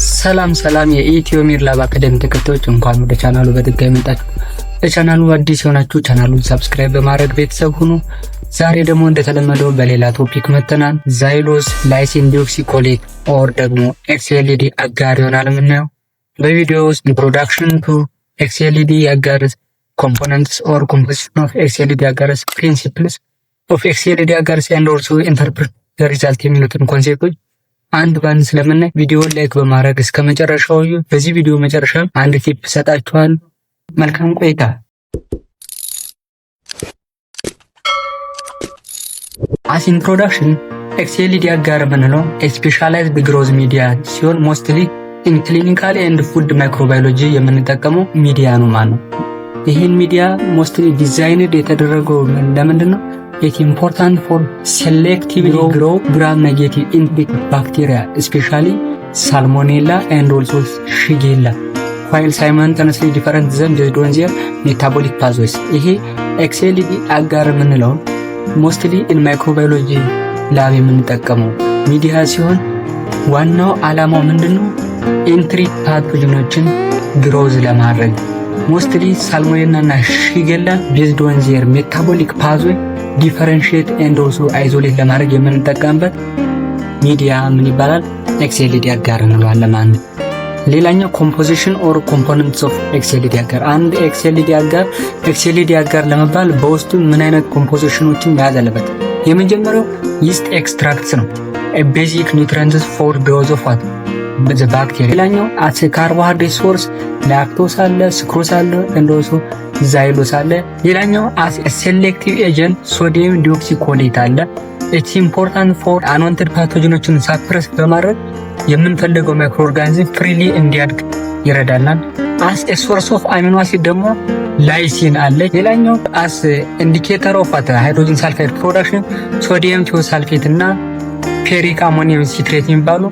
ሰላም የኢትዮ ሚር ላብ አካዳሚ ተከታዮች እንኳን ወደ ቻናሉ በድጋሚ መጣችሁ። ለቻናሉ አዲስ የሆናችሁ ቻናሉን ሰብስክራይብ በማድረግ ቤተሰብ ሁኑ። ዛሬ ደግሞ እንደተለመደው በሌላ ቶፒክ መተናል። ዛይሎስ ላይሲን ዲኦክሲኮሌት ኦር ደግሞ ኤክስኤልዲ አጋር ይሆናል የምናየው። በቪዲዮ ውስጥ ኢንትሮዳክሽን ቱ ኤክስኤልዲ አጋርስ ኮምፖነንትስ ኦር ኮምፖዚሽን ኦፍ ኤክስኤልዲ አጋርስ ፕሪንሲፕልስ ኦፍ ኤክስኤልዲ አጋርስ ኤንድ ኦልሶ ኢንተርፕሬት ዘ ሪዛልት የሚሉትን ኮንሴፕቶች አንድ ባንድ ስለምናይ ቪዲዮውን ላይክ በማድረግ እስከ መጨረሻው እዩ። በዚህ ቪዲዮ መጨረሻ አንድ ቲፕ ሰጣችኋል። መልካም ቆይታ። አስ ኢንትሮዳክሽን ኤክስኤልዲ አጋር የምንለው ስፔሻላይዝድ ግሮዝ ሚዲያ ሲሆን ሞስትሊ ኢን ክሊኒካል ኤንድ ፉድ ማይክሮባዮሎጂ የምንጠቀመው ሚዲያ ነው ማለት ነው። ይህን ሚዲያ ሞስትሊ ዲዛይንድ የተደረገው ለምንድን ነው? It's important for selectively grow gram-negative infected bacteria, especially Salmonella and also Shigella, while simultaneously different them based on their metabolic pathways. ይሄ ኤክስኤልዲ አጋር የምንለው ሞስትሊ ኢን ማይክሮባዮሎጂ ላብ የምንጠቀመው ሚዲያ ሲሆን ዋናው ዓላማው ምንድነው? ኢንትሪ ፓቶጅኖችን ግሮዝ ለማድረግ ሞስትሊ ሳልሞኔላ እና ሺጌላ ቤዝድ ኦን ዜር ሜታቦሊክ ፓዝዌይ ዲፈረንሺየት ኤንድ ኦልሶ አይዞሌት ለማድረግ የምንጠቀምበት ሚዲያ ምን ይባላል? ኤክስኤልዲ አጋር እንለዋለን ማለት ነው። ሌላኛው ኮምፖዚሽን ኦር ኮምፖነንትስ ኦፍ ኤክስኤልዲ አጋር። አንድ ኤክስኤልዲ አጋር ለመባል በውስጡ ምን አይነት ኮምፖዚሽኖችን መያዝ አለበት? የመጀመሪያው ይስት ኤክስትራክትስ ነው። ቤዚክ ኒውትሪየንትስ ፎር ግሮዝ ኦፍ ዋት ዘ ባክቴሪያ። ሌላኛው አስ ካርቦሃይድሬት ሶርስ ላክቶስ አለ፣ ስክሮስ አለ፣ ኤንድ ኦልሶ ዛይሎስ አለ። ሌላኛው አስ ሴሌክቲቭ ኤጀንት ሶዲየም ዲኦክሲኮሌት አለ። ኢትስ ኢምፖርታንት ፎር አንዋንትድ ፓቶጅኖችን ሳፕረስ በማድረግ የምንፈልገው ማይክሮ ኦርጋኒዝም ፍሪሊ እንዲያድግ ይረዳናል። አስ ሶርስ ኦፍ አሚኖ አሲድ ደግሞ ላይሲን አለ። ሌላኛው አስ ኢንዲኬተር ኦፍ ሃይድሮጅን ሳልፋይድ ፕሮዳክሽን ሶዲየም ቲዮሳልፌት እና ፌሪክ አሞኒየም ሲትሬት የሚባሉ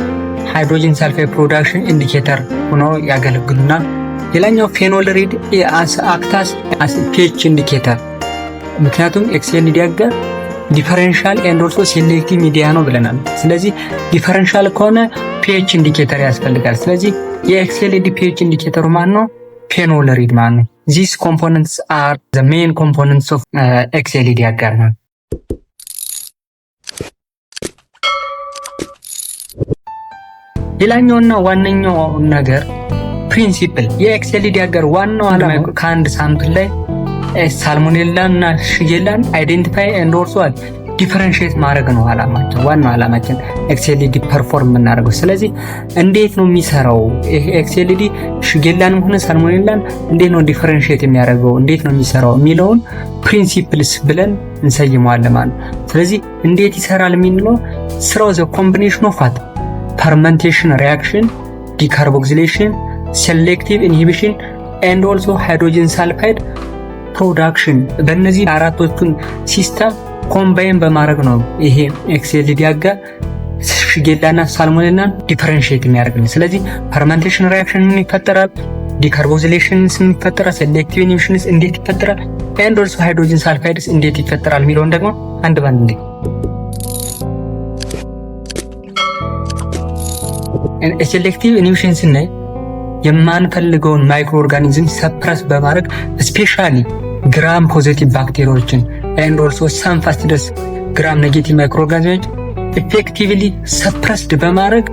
ሃይድሮጅን ሳልፋይድ ፕሮዳክሽን ኢንዲኬተር ሆኖ ያገለግሉናል። ሌላኛው ፌኖልሪድ አክታስ አስ ፒኤች ኢንዲኬተር፣ ምክንያቱም ኤክስኤልዲ አጋር ዲፈረንሻል ኤንድ ኦልሶ ሴሌክቲቭ ሚዲያ ነው ብለናል። ስለዚህ ዲፈረንሻል ከሆነ ፒኤች ኢንዲኬተር ያስፈልጋል። ስለዚህ የኤክስኤልዲ ፒኤች ኢንዲኬተሩ ማን ነው? ፌኖልሪድ ማለት ነው። ዚስ ኮምፖነንትስ አር ዘ ሜን ኮምፖነንትስ ኦፍ ኤክስኤልዲ አጋር ነው። ሌላኛውና ዋነኛው ነገር ፕሪንሲፕል የኤክስኤልዲ አጋር ዋናው ዓላማ ከአንድ ሳምፕል ላይ ሳልሞኔላ እና ሺጌላን አይዴንቲፋይ ኤንድ ኦልሶ ዲፈረንሺየት ማድረግ ነው ዓላማችን። ዋናው ዓላማችን ኤክስኤልዲ ፐርፎርም የምናደርገው። ስለዚህ እንዴት ነው የሚሰራው ይሄ ኤክስኤልዲ ሺጌላንም ሆነ ሳልሞኔላን እንዴት ነው ዲፈረንሺየት የሚያደርገው፣ እንዴት ነው የሚሰራው የሚለውን ፕሪንሲፕልስ ብለን እንሰይመዋለን ማለት ነው። ስለዚህ እንዴት ይሰራል የሚለው ስራው ዘ ኮምቢኔሽን ኦፍ ፈርመንቴሽን ሪአክሽን፣ ዲካርቦክሲሌሽን፣ ሴሌክቲቭ ኢንሂቢሽን ኤንድ ኦልሶ ሃይድሮጅን ሳልፋይድ ፕሮዳክሽን፣ በእነዚህ አራቶቹን ሲስተም ኮምባይን በማድረግ ነው ይሄ ኤክስኤልዲ አጋር ሺጌላና ሳልሞኔላን ዲፈረንሺየት የሚያደርግልን። ስለዚህ ፈርመንቴሽን ሪአክሽን ምን ይፈጠራል፣ ዲካርቦክሲሌሽንስ ምን ይፈጠራል፣ ሴሌክቲቭ ኢንሂቢሽንስ እንዴት ይፈጠራል፣ ኤንድ ኦልሶ ሃይድሮጅን ሳልፋይድስ እንዴት ይፈጠራል የሚለውን ደግሞ አንድ ባንድ ሴሌክቲቭ ኢንሂቢሽን ስናይ የማንፈልገውን ማይክሮ ኦርጋኒዝም ሰፕረስ በማድረግ ስፔሻሊ ግራም ፖዚቲቭ ባክቴሪያዎችን ኤንድ ኦልሶ ሰም ፋስቲደስ ግራም ኔጌቲቭ ማይክሮ ኦርጋኒዝሞች ኢፌክቲቭሊ ሰፕረስድ በማድረግ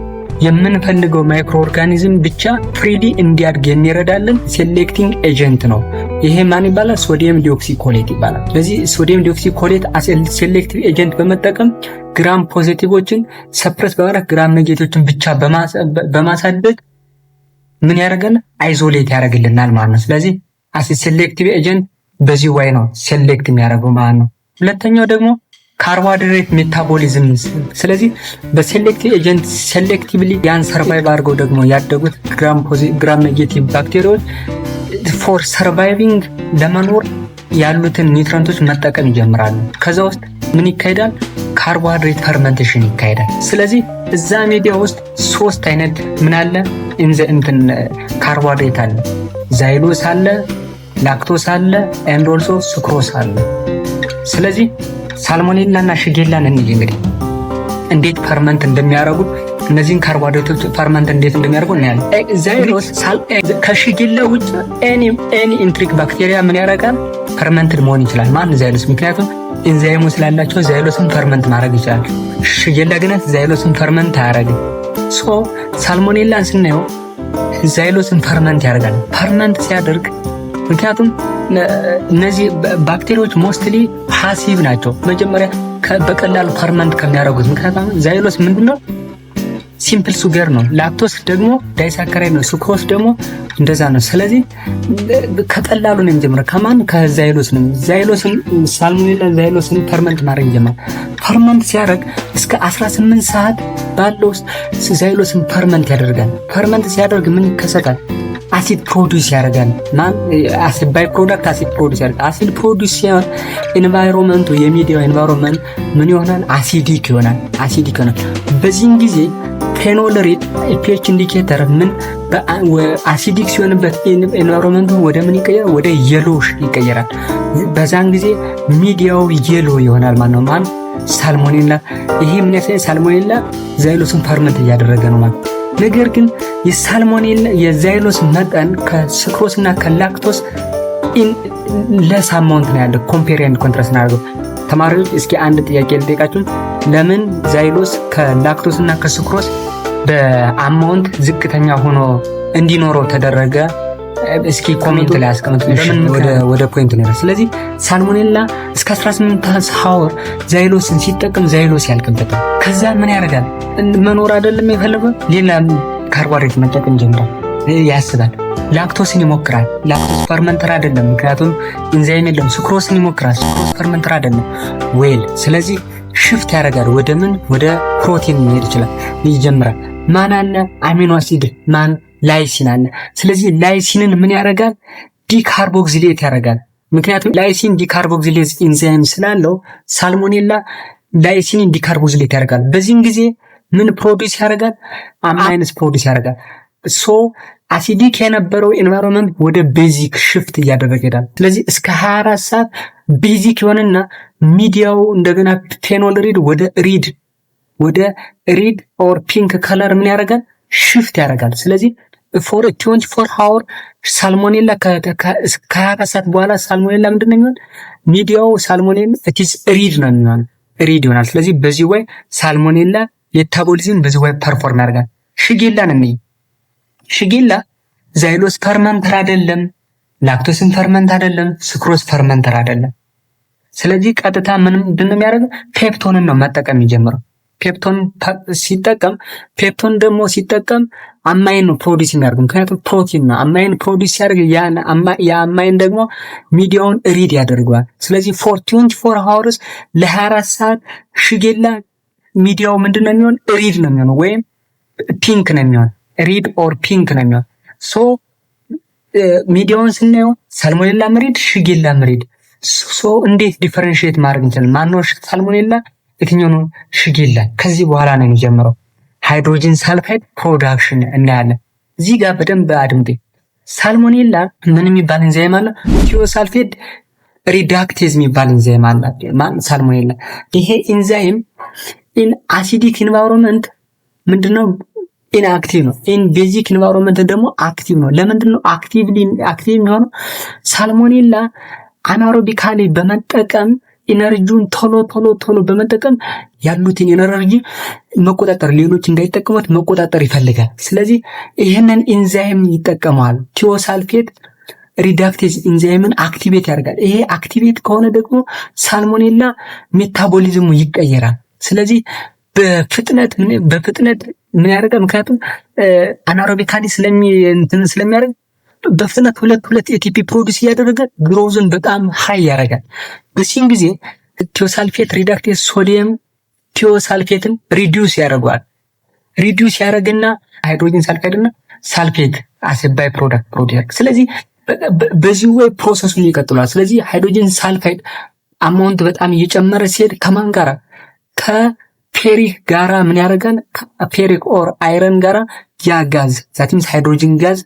የምንፈልገው ማይክሮ ኦርጋኒዝም ብቻ ፍሪሊ እንዲያድግ የሚረዳልን ሴሌክቲንግ ኤጀንት ነው። ይሄ ማን ይባላል? ሶዲየም ዲኦክሲኮሌት ይባላል። ስለዚህ ሶዲየም ዲኦክሲኮሌት አስ ሴሌክቲቭ ኤጀንት በመጠቀም ግራም ፖዚቲቮችን ሰፕረስ በማድረግ ግራም ኔጌቲቮችን ብቻ በማሳደግ ምን ያደርጋል? አይዞሌት ያደርግልናል ማለት ነው። ስለዚህ አስ ሴሌክቲቭ ኤጀንት በዚህ ወይ ነው ሴሌክት የሚያደርገው ማለት ነው። ሁለተኛው ደግሞ ካርቦሃይድሬት ሜታቦሊዝም። ስለዚህ በሴሌክቲቭ ኤጀንት ሴሌክቲቭሊ ያን ሰርቫይቭ አድርገው ደግሞ ያደጉት ግራም ኔጌቲቭ ባክቴሪያዎች ፎር ሰርቫይቪንግ ለመኖር ያሉትን ኒውትሪየንቶች መጠቀም ይጀምራሉ። ከዛ ውስጥ ምን ይካሄዳል? ካርቦሃይድሬት ፈርመንቴሽን ይካሄዳል። ስለዚህ እዛ ሚዲያ ውስጥ ሶስት አይነት ምን አለ? እንትን ካርቦሃይድሬት አለ፣ ዛይሎስ አለ፣ ላክቶስ አለ፣ ኤንድ ኦልሶ ስክሮስ አለ። ስለዚህ ሳልሞኔላ እና ሺጌላን እንግዲህ እንዴት ፈርመንት እንደሚያደርጉ እነዚህን ካርቦሃይድሬቶች ፈርመንት እንዴት እንደሚያደርጉ እናያለን። ዛይሎስ ከሽግላ ውጭ ኤኒ ኢንትሪክ ባክቴሪያ ምን ያደርጋል? ፈርመንትድ መሆን ይችላል። ማን? ዛይሎስ። ምክንያቱም ኢንዛይሙ ስላላቸው ዛይሎስን ፈርመንት ማድረግ ይችላል። ሽግላ ግን ዛይሎስን ፈርመንት አያደርግም። ሳልሞኔላን ስናየው ዛይሎስን ፈርመንት ያደርጋል። ፈርመንት ሲያደርግ ምክንያቱም እነዚህ ባክቴሪያዎች ሞስትሊ ፓሲቭ ናቸው። መጀመሪያ በቀላሉ ፈርመንት ከሚያደርጉት ምክንያቱም ዛይሎስ ምንድነው? ሲምፕል ሱገር ነው። ላክቶስ ደግሞ ዳይሳከራይድ ነው። ሱክሮስ ደግሞ እንደዛ ነው። ስለዚህ ከቀላሉ ነው የሚጀምረው። ከማን? ከዛይሎስ ነው። ዛይሎስን ሳልሞኔላ ዛይሎስን ፈርመንት ማድረግ ይጀምራል። ፈርመንት ሲያደርግ እስከ 18 ሰዓት ባለው ውስጥ ዛይሎስን ፈርመንት ያደርጋል። ፈርመንት ሲያደርግ ምን ይከሰታል? አሲድ ፕሮዲዩስ ያደርጋል። አሲድ ባይ ፕሮዳክት አሲድ ፕሮዲዩስ ያደርጋል። አሲድ ፕሮዲዩስ ሲሆን ኤንቫይሮንመንቱ የሚዲያው ኤንቫይሮንመንት ምን ይሆናል? አሲዲክ ይሆናል። በዚህም ጊዜ ፌኖል ፒኤች ኢንዲኬተር ምን አሲዲክ ሲሆንበት ኤንቫይሮንመንቱ ወደ ምን ይቀየራል? ወደ የሎሽ ይቀየራል። በዛን ጊዜ ሚዲያው የሎ ይሆናል ማለት ነው። ሳልሞኔላ። ይሄ ምን ያሳያል? ሳልሞኔላ ዛይሎስን ፈርመንት እያደረገ ነው ማለት። ነገር ግን የሳልሞኔላ የዛይሎስ መጠን ከስክሮስ እና ከላክቶስ ለስ አማውንት ነው ያለው። ኮምፔር ኤንድ ኮንትራስት እናደርገው። ተማሪዎች እስኪ አንድ ጥያቄ ልጠይቃችሁ። ለምን ዛይሎስ ከላክቶስ እና ከስክሮስ በአማውንት ዝቅተኛ ሆኖ እንዲኖረው ተደረገ? እስኪ ኮሜንት ላይ አስቀምጡ። ለምን ወደ ፖይንት ነው። ስለዚህ ሳልሞኔላ እስከ 18 ሀወር ዛይሎስን ሲጠቀም ዛይሎስ ያልቅበታል። ከዛ ምን ያደርጋል? መኖር አይደለም የፈለገው ሌላ ካርቦሃይድሬት መጠቀም ጀምራል። ያስባል። ላክቶስን ይሞክራል። ላክቶስ ፈርመንተር አይደለም፣ ምክንያቱም ኢንዛይም የለም። ስክሮስን ይሞክራል። ስክሮስ ፈርመንተር አይደለም። ስለዚህ ሽፍት ያደርጋል። ወደ ምን? ወደ ፕሮቲን መሄድ ይችላል። ይጀምራል። ማን አለ? አሚኖ አሲድ ማን? ላይሲን አለ። ስለዚህ ላይሲንን ምን ያደርጋል? ዲካርቦክሲሌት ያደርጋል። ምክንያቱም ላይሲን ዲካርቦክሲሌዝ ኢንዛይም ስላለው ሳልሞኔላ ላይሲንን ዲካርቦክሲሌት ያደርጋል። በዚህም ጊዜ ምን ፕሮዲዩስ ያደርጋል? አማይንስ ፕሮዲዩስ ያደርጋል። አሲዲክ የነበረው ኤንቫይሮንመንት ወደ ቤዚክ ሽፍት እያደረገ ይሄዳል። ስለዚህ እስከ 24 ሰዓት ቤዚክ ይሆንና ሚዲያው እንደገና ፌኖል ወደ ሪድ ኦር ፒንክ ከለር ምን ያደርጋል? ሽፍት ያደርጋል። ስለዚህ ፎር 24 ሃወር ሳልሞኔላ ከ24 ሰዓት በኋላ ሳልሞኔላ ምንድነው የሚሆን? ሚዲያው ሳልሞኔላ ኢትስ ሪድ ነው የሚሆን፣ ሪድ ይሆናል። ስለዚህ በዚህ ወይ ሳልሞኔላ ሜታቦሊዝም በዚህ ወይ ፐርፎርም ያደርጋል። ሽጌላን እንይ። ሽጌላ ዛይሎስ ፈርመንተር አይደለም፣ ላክቶስን ፈርመንት አይደለም፣ ስክሮስ ፈርመንተር አይደለም። ስለዚህ ቀጥታ ምንድነው የሚያደርገው? ፔፕቶንን ነው መጠቀም የሚጀምረው። ፔፕቶን ሲጠቀም አማይን ነው ፕሮዲዩስ የሚያደርግ፣ ምክንያቱም ፕሮቲን ነው። አማይን ፕሮዲዩስ ሲያደርግ የአማይን ደግሞ ሚዲያውን ሪድ ያደርገዋል። ስለዚህ ፎር 24 ሃወርስ ለ24 ሰዓት ሽጌላ ሚዲያው ምንድነው የሚሆን? ሪድ ነው የሚሆነው ወይም ፒንክ ነው የሚሆን፣ ሪድ ኦር ፒንክ ነው የሚሆን። ሚዲያውን ስናየው ሳልሞኔላ ሪድ፣ ሽጌላ ሪድ። እንዴት ዲፈረንሺየት ማድረግ እንችላለን? ማነው ሳልሞኔላ የትኛው ነው ሽጌላ? ከዚህ በኋላ ነው የሚጀምረው። ሃይድሮጅን ሳልፋይድ ፕሮዳክሽን እናያለን። እዚህ ጋር በደንብ አድምጤ። ሳልሞኔላ ምን የሚባል ኢንዛይም አለ? ቲዮሳልፌት ሪዳክቴዝ የሚባል ኢንዛይም አለ። ሳልሞኔላ ይሄ ኢንዛይም ኢን አሲዲክ ኢንቫይሮንመንት ምንድነው? ኢንአክቲቭ ነው። ኢን ቤዚክ ኢንቫይሮንመንት ደግሞ አክቲቭ ነው። ለምንድነው አክቲቭ የሚሆነው? ሳልሞኔላ አናሮቢካሊ በመጠቀም ኢነርጂውን ቶሎ በመጠቀም ያሉትን ኢነርጂ መቆጣጠር፣ ሌሎች እንዳይጠቀሙት መቆጣጠር ይፈልጋል። ስለዚህ ይህንን ኢንዛይም ይጠቀማል። ቲዮሳልፌት ሪዳክቴዝ ኢንዛይምን አክቲቬት ያደርጋል። ይሄ አክቲቬት ከሆነ ደግሞ ሳልሞኔላ ሜታቦሊዝሙ ይቀየራል። ስለዚህ በፍጥነት ምን ያደርጋል? ምክንያቱም አናሮቢካሊ ስለሚያደርግ በፍጥነት ሁለት ኤቲፒ ፕሮዲዩስ እያደረገ ግሮዝን በጣም ሃይ ያደርጋል። በዚህም ጊዜ ቲዮሳልፌት ሪዳክቴዝ ሶዲየም ቲዮሳልፌትን ሪዲዩስ ያደርገዋል። ሪዲዩስ ያደርግና ሃይድሮጅን ሳልፋይድና ሳልፌት አሰባይ ፕሮዳክት ፕሮዲዩስ። ስለዚህ በዚህ ወይ ፕሮሰሱን ይቀጥላል። ስለዚህ ሃይድሮጅን ሳልፋይድ አማውንት በጣም እየጨመረ ሲሄድ ከማን ጋራ? ከፌሪክ ጋራ ምን ያደርጋል? ፌሪክ ኦር አይረን ጋራ ያ ጋዝ ዛቲምስ ሃይድሮጅን ጋዝ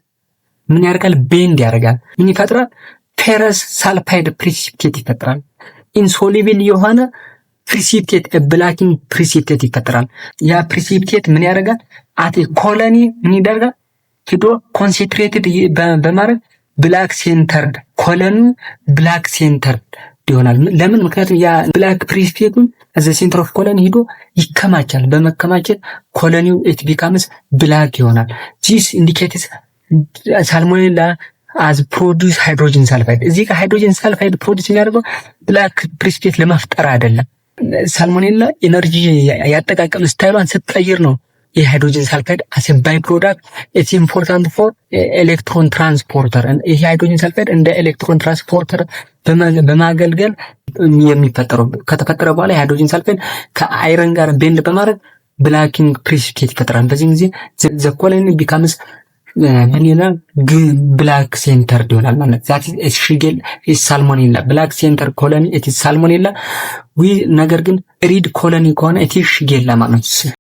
ምን ያደርጋል? ቤንድ ያደርጋል። ምን ይፈጥራል? ፌረስ ሳልፋይድ ፕሪሲፒቴት ይፈጥራል። ኢንሶሉብል የሆነ ፕሪሲፒቴት ብላኪንግ ፕሪሲፒቴት ይፈጠራል። ያ ፕሪሲፒቴት ምን ያደርጋል? አት ኮሎኒ ምን ይደርጋል? ሂዶ ኮንሰንትሬትድ በማድረግ ብላክ ሴንተርድ ኮሎኒ ብላክ ሴንተርድ ይሆናል። ለምን? ምክንያቱም ያ ብላክ ፕሪሲፒቴቱን እዛ ሴንተር ኦፍ ኮሎኒ ሂዶ ይከማቻል። በመከማቸት ኮሎኒው ኢት ቢካምስ ብላክ ይሆናል። ዚስ ኢንዲኬትስ ሳልሞኔላ አዝ ፕሮዲውስ ሃይድሮጅን ሳልፋይድ። እዚህ ጋር ሃይድሮጅን ሳልፋይድ ፕሮዲውስ የሚያደርገው ብላክ ፕሪሲፒቴት ለመፍጠር አይደለም። ሳልሞኔላ ኤነርጂ ያጠቃቀም ስታይሏን ስትቀይር ነው የሃይድሮጅን ሳልፋይድ አስ ባይ ፕሮዳክት ኢትስ ኢምፖርታንት ፎር ኤሌክትሮን ትራንስፖርተር። ይሄ ሃይድሮጅን ሳልፋይድ እንደ ኤሌክትሮን ትራንስፖርተር በማገልገል የሚፈጠረው ከተፈጠረ በኋላ የሃይድሮጅን ሳልፋይድ ከአይረን ጋር ቤንድ በማድረግ ብላኪንግ ፕሪሲፒቴት ይፈጠራል። በዚህ ጊዜ ዘ ኮሎኒ ቢካምስ ምን ይላል? ብላክ ሴንተር ይሆናል ማለት ዛት ኢዝ ሽጌል ኢዝ ሳልሞኔላ ብላክ ሴንተር ኮሎኒ ኢት ኢዝ ሳልሞኔላ ነገር ግን ሪድ ኮሎኒ ከሆነ ኢት ኢዝ ሽጌላ ማለት ነው።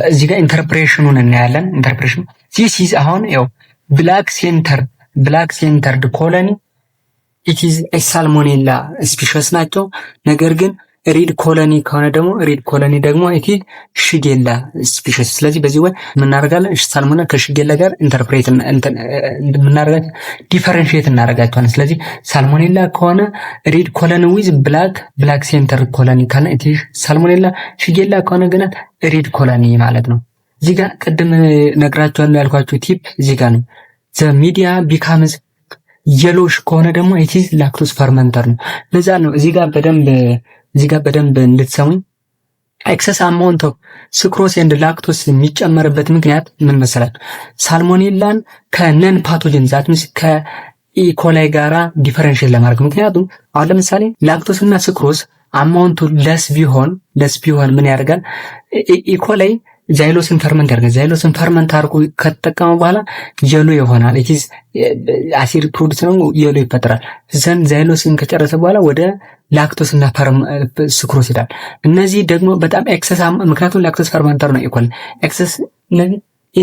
እዚህ ጋር ኢንተርፕሬሽኑን እናያለን። ኢንተርፕሬሽኑ ዚስ ኢዝ አሁን ያው ብላክ ሴንተርድ ኮሎኒ ኢት ኢዝ ኤ ሳልሞኔላ ስፒሺስ ናቸው። ነገር ግን ሪድ ኮሎኒ ከሆነ ደግሞ ሪድ ኮሎኒ ደግሞ ኢት ኢዝ ሽጌላ ስፒሺስ። ስለዚህ በዚህ ወይ ምናደርጋለን? ሳልሞኔላ ከሽጌላ ጋር ኢንተርፕሬት ምናደርጋለን? ዲፈረንሺየት እናደርጋቸዋለን። ስለዚህ ሳልሞኔላ ከሆነ ሪድ ኮሎኒ ዊዝ ብላክ ሴንተር ኮሎኒ ካለ ኢት ኢዝ ሳልሞኔላ፣ ሽጌላ ከሆነ ግን ሪድ ኮሎኒ ማለት ነው። እዚህ ጋር ቅድም ነግራችኋለሁ ያልኳችሁ ቲፕ እዚህ ጋር ነው። ዘ ሚዲያ ቢካምስ የሎሽ ከሆነ ደግሞ ኢት ኢዝ ላክቶስ ፈርመንተር ነው። ለዛ ነው እዚህ ጋር በደንብ እንድትሰሙኝ ኤክሰስ አማውንት ኦፍ ስክሮስ ኤንድ ላክቶስ የሚጨመርበት ምክንያት ምን መሰላችሁ? ሳልሞኔላን ከነን ፓቶጀን ዛት ሚንስ ከኢኮላይ ጋራ ዲፈረንሺየት ለማድረግ። ምክንያቱም አሁን ለምሳሌ ላክቶስ እና ስክሮስ አማውንቱ ለስ ቢሆን ምን ያደርጋል? ኢኮላይ ዛይሎስን ፈርመንት ያደርጋል። ዛይሎስን ፈርመንት አድርጎ ከተጠቀመ በኋላ የሎ ይሆናል። ኢት ኢዝ አሲድ ፕሮዲዩስ ነው፣ የሎ ይፈጠራል። ዘን ዛይሎስን ከጨረሰ በኋላ ወደ ላክቶስ እና ስክሮስ ይላል። እነዚህ ደግሞ በጣም ኤክሰስ ምክንያቱም ላክቶስ ፈርመንተር ነው ኢኮል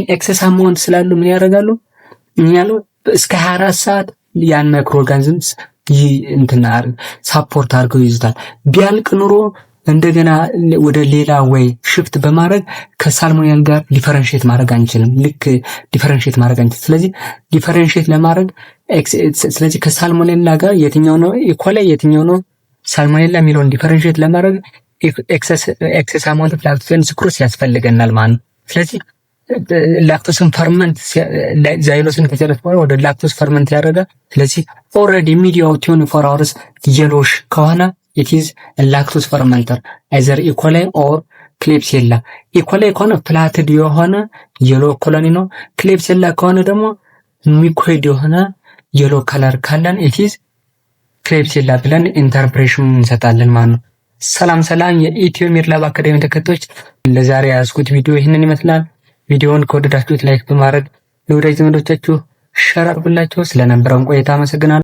ኤክሰስ አማውንት ስላሉ ምን ያደርጋሉ? እስከ 24 ሰዓት ያን ማይክሮ ኦርጋኒዝምስ ሳፖርት አድርገው ይይዙታል። ቢያልቅ ኑሮ እንደገና ወደ ሌላ ወይ ሽፍት በማድረግ ከሳልሞኔላ ጋር ዲፈረንሺየት ማድረግ አንችልም። ስለዚህ ዲፈረንሺየት ለማድረግ ስለዚህ ከሳልሞኔላ ጋር የትኛው ነው ኢኮላይ የትኛው ነው ሳልሞኔላ የሚለውን ዲፈረንሺየት ለማድረግ ኤክሰስ አማውንት ኦፍ ላክቶስ ስክሮስ ያስፈልገናል ማለት ነው። ስለዚህ ላክቶስን ፈርመንት ዛይሎስን ከጨረሰ በኋላ ወደ ላክቶስ ፈርመንት ያደርጋል። ስለዚህ ኦልሬዲ ሚዲያው 24 አወርስ የሎሽ ከሆነ it is a lactose fermenter either E. coli or Klebsiella. E. coli ከሆነ ፍላትድ የሆነ የሎ ኮሎኒ ነው። ክሌብሲላ ከሆነ ደግሞ ሚኮይድ የሆነ የሎ ከለር ካለን it is ክሌብሲላ ብለን ኢንተርፕሬሽን እንሰጣለን ማለት ነው። ሰላም የኢትዮ ሚድላብ አካዳሚ ተከታዮች፣ ለዛሬ ያስኩት ቪዲዮ ይህንን ይመስላል። ቪዲዮውን ከወደዳችሁት ላይክ በማድረግ ለወዳጅ ዘመዶቻችሁ ሼር አድርጉላችሁ። ስለነበረን ቆይታ አመሰግናለሁ።